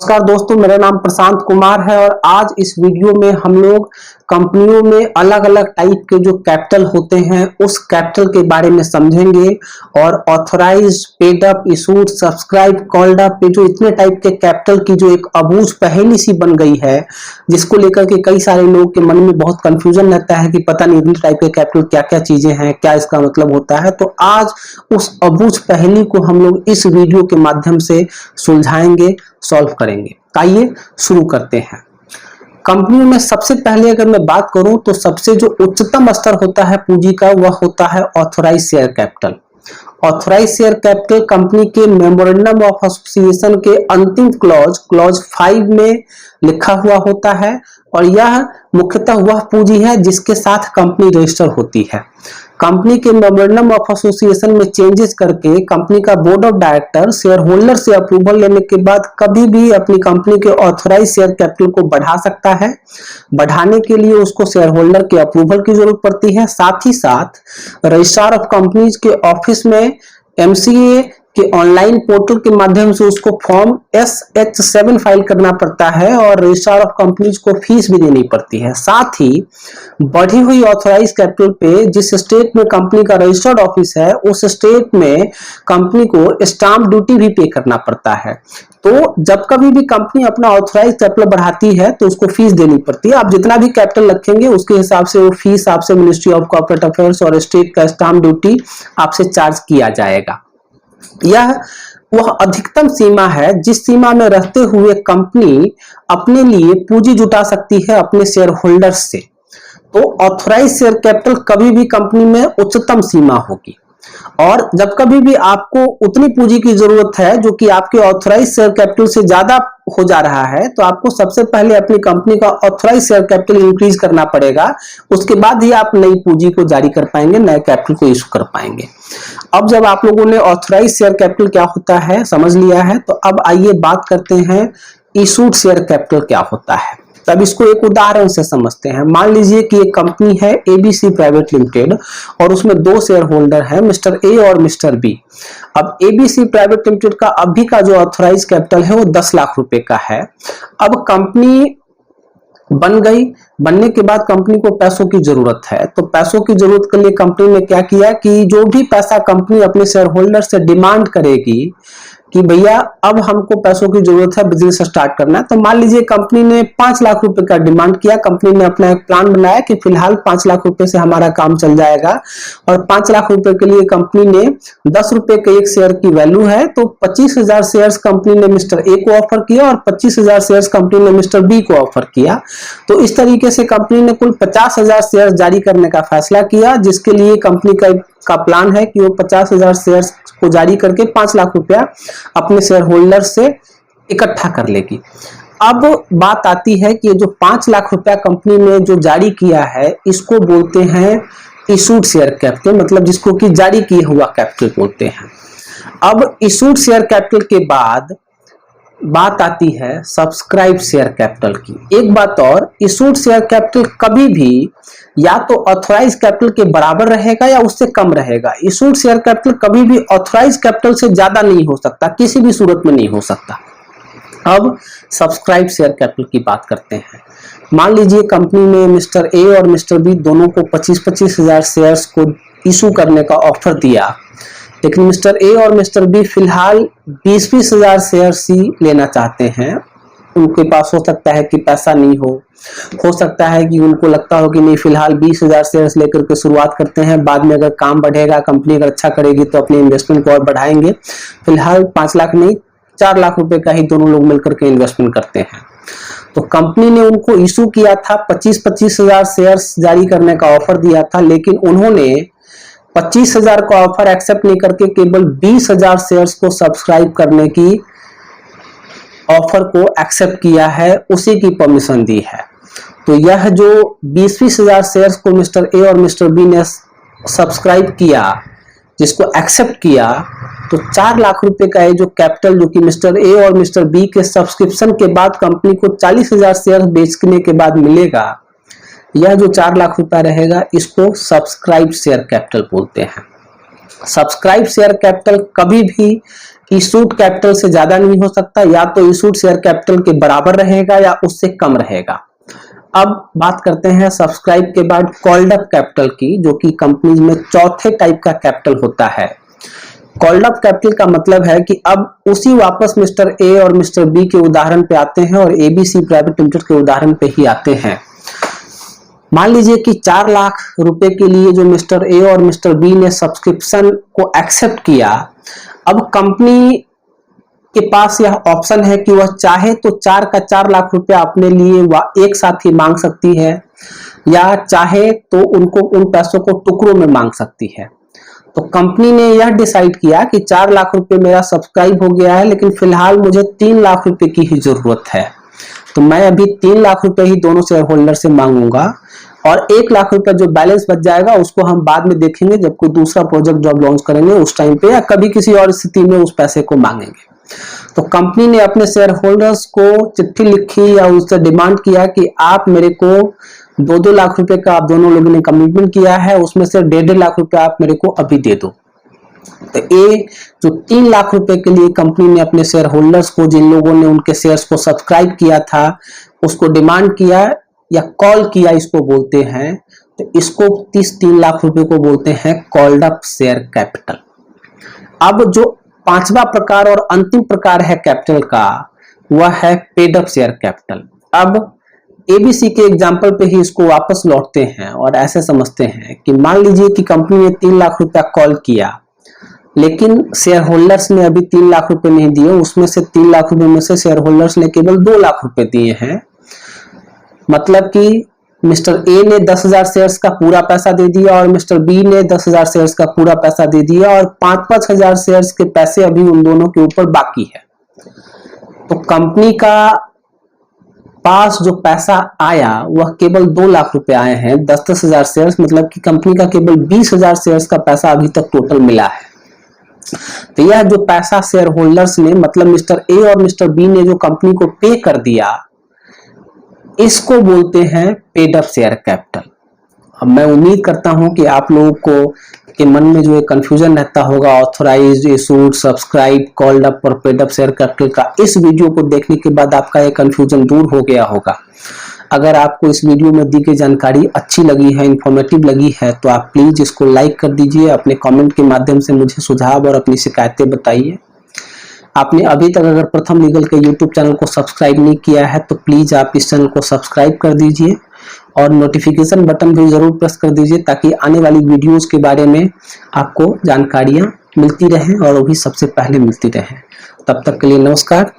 नमस्कार दोस्तों, मेरा नाम प्रशांत कुमार है और आज इस वीडियो में हम लोग कंपनियों में अलग अलग टाइप के जो कैपिटल होते हैं उस कैपिटल के बारे में समझेंगे। और authorise, paid up, issued, subscribe, called up, जो इतने टाइप के कैपिटल की जो एक अबूझ पहेली सी बन गई है, जिसको लेकर के कई सारे लोगों के मन में बहुत कंफ्यूजन रहता है कि पता नहीं इतने टाइप के कैपिटल क्या क्या चीजें हैं, क्या इसका मतलब होता है। तो आज उस अबूझ पहेली को हम लोग इस वीडियो के माध्यम से सुलझाएंगे, सॉल्व करेंगे। आइए शुरू करते हैं। कंपनियों में सबसे पहले अगर मैं बात करूं तो सबसे जो उच्चतम स्तर होता है पूंजी का, वह होता है authorise share capital. Authorise share capital company के मेमोरेंडम ऑफ एसोसिएशन के अंतिम क्लॉज 5 में लिखा हुआ होता है और यह मुख्यतः वह पूंजी है जिसके साथ कंपनी रजिस्टर होती है। कंपनी के मेमोरेंडम ऑफ एसोसिएशन में चेंजेस करके कंपनी का board of director share holder से अप्रूवल लेने के बाद कभी भी अपनी कंपनी के ऑथराइज शेयर कैपिटल को बढ़ा सकता है। बढ़ाने के लिए उसको शेयर होल्डर के अप्रूवल की जरूरत पड़ती है। साथ ही साथ रजिस्ट्रार ऑफ कंपनीज के ऑफिस में एमसीए के ऑनलाइन पोर्टल के माध्यम से उसको फॉर्म SH7 फाइल करना पड़ता है और रजिस्ट्रार ऑफ कंपनीज को फीस भी देनी पड़ती है। साथ ही बढ़ी हुई ऑथराइज कैपिटल पे जिस स्टेट में कंपनी का रजिस्टर्ड ऑफिस है उस स्टेट में कंपनी को स्टाम्प ड्यूटी भी पे करना पड़ता है। तो जब कभी भी कंपनी अपना ऑथराइज कैपिटल बढ़ाती है तो उसको फीस देनी पड़ती है। आप जितना भी कैपिटल रखेंगे उसके हिसाब से वो फीस आपसे मिनिस्ट्री ऑफ कॉर्पोरेट अफेयर्स और स्टेट का स्टाम्प ड्यूटी आपसे चार्ज किया जाएगा। यह वह अधिकतम सीमा है जिस सीमा में रहते हुए कंपनी अपने लिए पूंजी जुटा सकती है अपने शेयर होल्डर्स से। तो ऑथराइज शेयर कैपिटल कभी भी कंपनी में उच्चतम सीमा होगी और जब कभी भी आपको उतनी पूंजी की जरूरत है जो कि आपके ऑथराइज शेयर कैपिटल से ज्यादा हो जा रहा है तो आपको सबसे पहले अपनी कंपनी का ऑथराइज शेयर कैपिटल इंक्रीज करना पड़ेगा। उसके बाद ही आप नई पूंजी को जारी कर पाएंगे, नए कैपिटल को इशू कर पाएंगे। अब जब आप लोगों ने ऑथराइज शेयर कैपिटल क्या होता है समझ लिया है तो अब आइए बात करते हैं इशूड शेयर कैपिटल क्या होता है। तब इसको एक उदाहरण से समझते हैं। मान लीजिए कि एक कंपनी है ABC प्राइवेट लिमिटेड और उसमें दो शेयर होल्डर हैं, मिस्टर ए और मिस्टर बी। अब ABC प्राइवेट लिमिटेड का अभी का जो ऑथराइज कैपिटल है वो 10 लाख रुपए का है। अब कंपनी बन गई, बनने के बाद कंपनी को पैसों की जरूरत है तो पैसों की जरूरत के लिए कंपनी ने क्या किया कि जो भी पैसा कंपनी अपने शेयर होल्डर से डिमांड करेगी कि भैया अब हमको पैसों की जरूरत है, बिजनेस स्टार्ट करना है। तो मान लीजिए कंपनी ने 5 लाख रुपए का डिमांड किया। कंपनी ने अपना एक प्लान बनाया कि फिलहाल 5 लाख रुपए से हमारा काम चल जाएगा और 5 लाख रुपए के लिए कंपनी ने 10 रुपए के एक शेयर की वैल्यू है तो 25,000 शेयर्स कंपनी ने मिस्टर ए को ऑफर किया और 25,000 शेयर्स कंपनी ने मिस्टर बी को ऑफर किया। तो इस तरीके से कंपनी ने कुल 50,000 शेयर्स जारी करने का फैसला किया, जिसके लिए कंपनी का प्लान है कि वो 50,000 शेयर्स को जारी करके 5 लाख रुपया अपने शेयर होल्डर से इकट्ठा कर लेगी। अब बात आती है कि जो 5 लाख रुपया कंपनी ने जो जारी किया है इसको बोलते हैं इशूड शेयर कैपिटल, मतलब जिसको कि जारी किया हुआ कैपिटल बोलते हैं। अब इशूड शेयर कैपिटल के बाद बात आती है सब्सक्राइब शेयर कैपिटल की। एक बात और, इशूड शेयर कैपिटल कभी भी या तो ऑथराइज कैपिटल के बराबर रहेगा या उससे कम रहेगा। इशूड शेयर कैपिटल कभी भी ऑथराइज कैपिटल से ज्यादा नहीं हो सकता, किसी भी सूरत में नहीं हो सकता। अब सब्सक्राइब शेयर कैपिटल की बात करते हैं। मान लीजिए कंपनी ने मिस्टर ए और मिस्टर बी दोनों को 25,000 शेयर्स को इशू करने का ऑफर दिया, लेकिन मिस्टर ए और मिस्टर बी फिलहाल 20,000 शेयर्स ही लेना चाहते हैं। उनके पास हो सकता है कि पैसा नहीं हो सकता है कि उनको लगता हो कि नहीं फिलहाल 20,000 शेयर्स लेकर के शुरुआत करते हैं, बाद में अगर काम बढ़ेगा, कंपनी अगर अच्छा करेगी तो अपने इन्वेस्टमेंट को और बढ़ाएंगे। फिलहाल 5 लाख नहीं 4 लाख रुपए का ही दोनों लोग मिलकर के इन्वेस्टमेंट करते हैं। तो कंपनी ने उनको इशू किया था 25,000 शेयर्स जारी करने का ऑफर दिया था, लेकिन उन्होंने 25,000 का ऑफर एक्सेप्ट नहीं करके केवल 20,000 शेयर्स को सब्सक्राइब करने की ऑफर को एक्सेप्ट किया है, उसी की परमिशन दी है। तो यह जो 20,000 शेयर्स को मिस्टर ए और मिस्टर बी ने सब्सक्राइब किया, जिसको एक्सेप्ट किया, तो 4 लाख रुपए का ये जो कैपिटल जो कि मिस्टर ए और मिस्टर बी के सब्सक्रिप्शन के बाद कंपनी को 40,000 शेयर बेचने के बाद मिलेगा, यह जो 4 लाख रुपया रहेगा इसको सब्सक्राइब शेयर कैपिटल बोलते हैं। सब्सक्राइब शेयर कैपिटल कभी भी इशूड कैपिटल से ज्यादा नहीं हो सकता, या तो इशूड शेयर कैपिटल के बराबर रहेगा या उससे कम रहेगा। अब बात करते हैं सब्सक्राइब के बाद कॉल्ड अप कैपिटल की, जो कि कंपनी में चौथे टाइप का कैपिटल होता है। कॉल्ड अप कैपिटल का मतलब है कि अब उसी वापस मिस्टर ए और मिस्टर बी के उदाहरण पे आते हैं और एबीसी प्राइवेट लिमिटेड के उदाहरण पे ही आते हैं। मान लीजिए कि 4 लाख रुपए के लिए जो मिस्टर ए और मिस्टर बी ने सब्सक्रिप्शन को एक्सेप्ट किया, अब कंपनी के पास यह ऑप्शन है कि वह चाहे तो 4 का 4 लाख रुपया अपने लिए वह एक साथ ही मांग सकती है, या चाहे तो उनको उन पैसों को टुकड़ों में मांग सकती है। तो कंपनी ने यह डिसाइड किया कि 4 लाख रुपए मेरा सब्सक्राइब हो गया है, लेकिन फिलहाल मुझे 3 लाख रुपए की ही जरूरत है, तो मैं अभी 3 लाख रुपए ही दोनों शेयर होल्डर से मांगूंगा, और 1 लाख रुपए जो बैलेंस बच जाएगा उसको हम बाद में देखेंगे जब कोई दूसरा प्रोजेक्ट जब लॉन्च करेंगे उस टाइम पे, या कभी किसी और स्थिति में उस पैसे को मांगेंगे। तो कंपनी ने अपने शेयर होल्डर्स को चिट्ठी लिखी या उससे डिमांड किया कि आप मेरे को 2-2 लाख रुपए का आप दोनों लोगों ने कमिटमेंट किया है, उसमें से 1.5 लाख रुपए आप मेरे को अभी दे दो। तो ये जो 3 लाख रुपए के लिए कंपनी ने अपने शेयर होल्डर्स को, जिन लोगों ने उनके शेयर्स को सब्सक्राइब किया था, उसको डिमांड किया या कॉल किया, इसको बोलते हैं। तो इसको 3 लाख रुपए को बोलते हैं कॉल्ड अप शेयर कैपिटल। अब जो 5वां प्रकार और अंतिम प्रकार है कैपिटल का, वह है पेड अप शेयर कैपिटल। अब एबीसी के एग्जांपल पे ही इसको वापस लौटते हैं और ऐसे समझते हैं कि मान लीजिए कि कंपनी ने 3 लाख रुपया कॉल किया, लेकिन शेयर होल्डर्स ने अभी 3 लाख रुपए नहीं दिए, उसमें से 3 लाख रुपए में से शेयर होल्डर्स ने केवल 2 लाख रुपए दिए हैं। मतलब कि मिस्टर ए ने 10,000 शेयर्स का पूरा पैसा दे दिया और मिस्टर बी ने 10,000 शेयर्स का पूरा पैसा दे दिया, और 5-5 हजार शेयर्स के पैसे अभी उन दोनों के ऊपर बाकी है। तो कंपनी का पास जो पैसा आया वह केवल 2 लाख रुपए आए हैं, 10-10 हजार शेयर्स, मतलब कि कंपनी का केवल 20,000 शेयर्स का पैसा अभी तक टोटल मिला है। तो यह जो पैसा शेयर होल्डर्स ने, मतलब मिस्टर ए और मिस्टर बी ने जो कंपनी को पे कर दिया, इसको बोलते हैं पेड अप शेयर कैपिटल। अब मैं उम्मीद करता हूं कि आप लोगों को के मन में जो एक कंफ्यूजन रहता होगा authorised, issued, subscribe, called up और पेड अप शेयर कैपिटल का, इस वीडियो को देखने के बाद आपका ये कंफ्यूजन दूर हो गया होगा। अगर आपको इस वीडियो में दी गई जानकारी अच्छी लगी है, इंफॉर्मेटिव लगी है, तो आप प्लीज इसको लाइक कर दीजिए। अपने कमेंट के माध्यम से मुझे सुझाव और अपनी शिकायतें बताइए। आपने अभी तक अगर प्रथम लीगल के यूट्यूब चैनल को सब्सक्राइब नहीं किया है तो प्लीज आप इस चैनल को सब्सक्राइब कर दीजिए और नोटिफिकेशन बटन भी जरूर प्रेस कर दीजिए, ताकि आने वाली वीडियोस के बारे में आपको जानकारियां मिलती रहें और वो भी सबसे पहले मिलती रहें। तब तक के लिए नमस्कार।